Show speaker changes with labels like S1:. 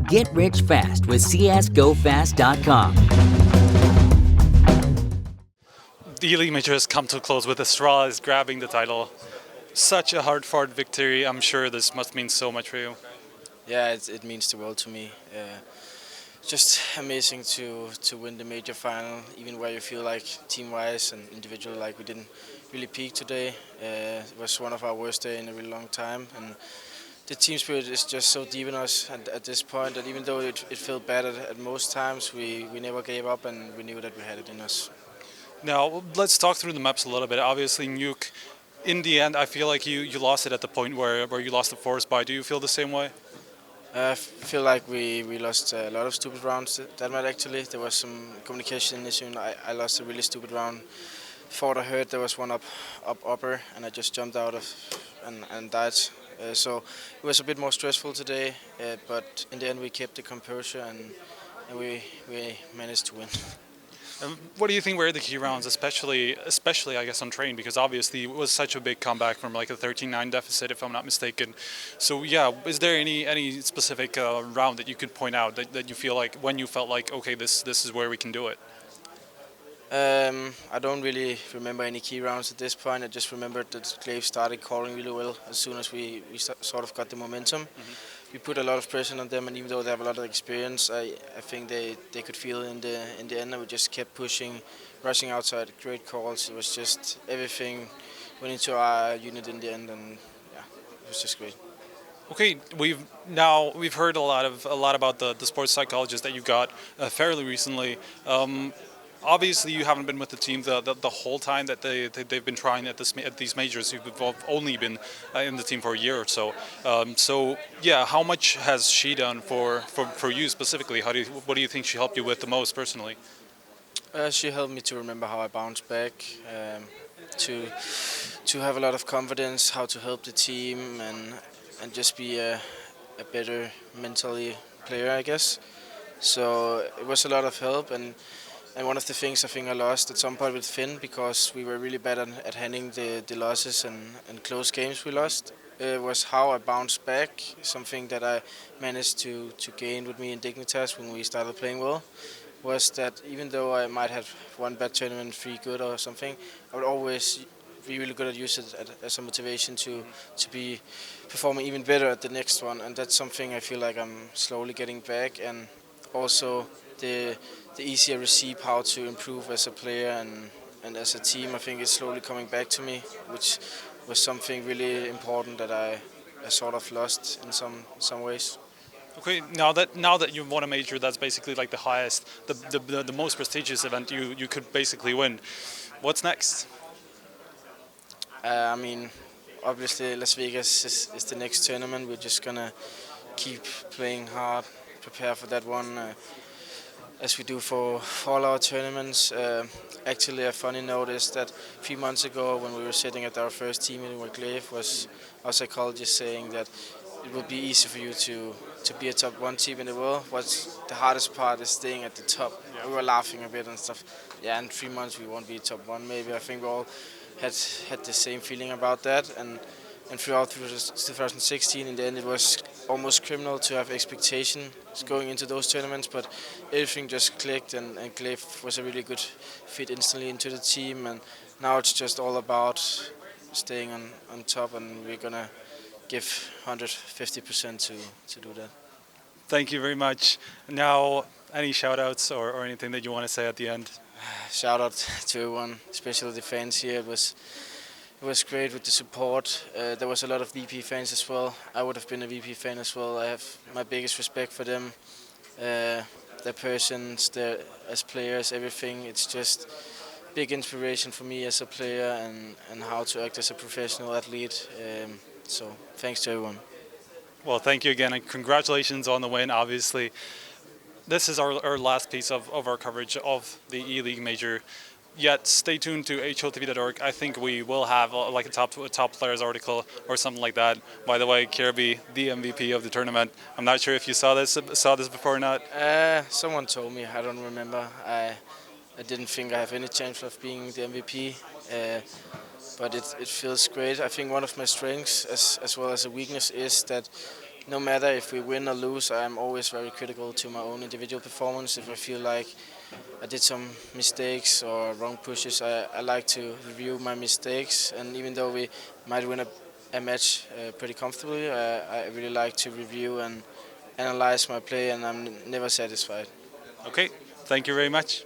S1: Get rich fast with csgofast.com.
S2: The E-League Major has come to a close with Astralis grabbing the title. Such a hard-fought victory. I'm sure this must mean so much for you.
S3: Yeah, it means the world to me. Just amazing to win the major final, even where you feel like team-wise and individually, like we didn't really peak today. It was one of our worst days in a really long time, and the team spirit is just so deep in us at this point that even though it felt bad at most times, we never gave up and we knew that we had it in us.
S2: Now, let's talk through the maps a little bit. Obviously, Nuke, in the end, I feel like you lost it at the point where you lost the force by. Do you feel the same way?
S3: I feel like we lost a lot of stupid rounds that night actually. There was some communication issue and I lost a really stupid round. Thought I heard there was one upper and I just jumped out of and died. So it was a bit more stressful today, but in the end we kept the composure and we managed to win.
S2: What do you think were the key rounds, especially I guess on train, because obviously it was such a big comeback from like a 13-9 deficit, if I'm not mistaken. So yeah, is there any specific round that you could point out that you feel like when you felt like okay, this is where we can do it?
S3: I don't really remember any key rounds at this point. I just remembered that Glaive started calling really well as soon as we sort of got the momentum. We put a lot of pressure on them, and even though they have a lot of experience, I think they could feel in the end. And we just kept pushing, rushing outside, great calls. It was just everything went into our unit in the end, and yeah, it was just great.
S2: Okay, we've heard a lot about the sports psychologist that you got fairly recently. Obviously, you haven't been with the team the whole time that they've been trying at these majors. You've only been in the team for a year or so. So yeah, how much has she done for you specifically? What do you think she helped you with the most personally?
S3: She helped me to remember how I bounce back, to have a lot of confidence, how to help the team, and just be a better mentally player, I guess. So it was a lot of help, and one of the things I think I lost at some point with Finn because we were really bad at handling the losses and close games we lost. Was how I bounced back, something that I managed to gain with me in Dignitas when we started playing well, was that even though I might have one bad tournament, three good or something, I would always be really good at using it as a motivation to be performing even better at the next one, and that's something I feel like I'm slowly getting back, and also the easier receive how to improve as a player and as a team. I think it's slowly coming back to me, which was something really important that I sort of lost in some ways.
S2: Okay, now that you've won a major, that's basically like the highest, the most prestigious event you could basically win. What's next?
S3: I mean, obviously Las Vegas is the next tournament. We're just gonna keep playing hard, prepare for that one. As we do for all our tournaments. Actually, a funny note is that 3 months ago, when we were sitting at our first team meeting with Glaive, was our psychologist saying that it would be easy for you to be a top one team in the world. What's the hardest part is staying at the top. Yeah. We were laughing a bit and stuff. Yeah, in 3 months we won't be top one. Maybe I think we all had the same feeling about that, and throughout 2016, in the end, it was almost criminal to have expectations going into those tournaments, but everything just clicked, and Glaive was a really good fit instantly into the team, and now it's just all about staying on top, and we're gonna give 150% to do that.
S2: Thank you very much. Now, any shout-outs or anything that you want to say at the end?
S3: Shout out to everyone, especially the fans here. It was great with the support. There was a lot of VP fans as well. I would have been a VP fan as well. I have my biggest respect for them, their persons, as players, everything. It's just big inspiration for me as a player and how to act as a professional athlete. So thanks to everyone.
S2: Well, thank you again, and congratulations on the win, obviously. This is our last piece of our coverage of the E-League Major. Yet stay tuned to HOTV.org. I think we will have like a top players article or something like that. By the way, Kirby, the MVP of the tournament. I'm not sure if you saw this before or not.
S3: Someone told me. I don't remember. I didn't think I have any chance of being the MVP, but it feels great. I think one of my strengths as well as a weakness is that no matter if we win or lose, I'm always very critical to my own individual performance. If I feel like I did some mistakes or wrong pushes, I like to review my mistakes. And even though we might win a match pretty comfortably, I really like to review and analyze my play, and I'm never satisfied.
S2: Okay, thank you very much.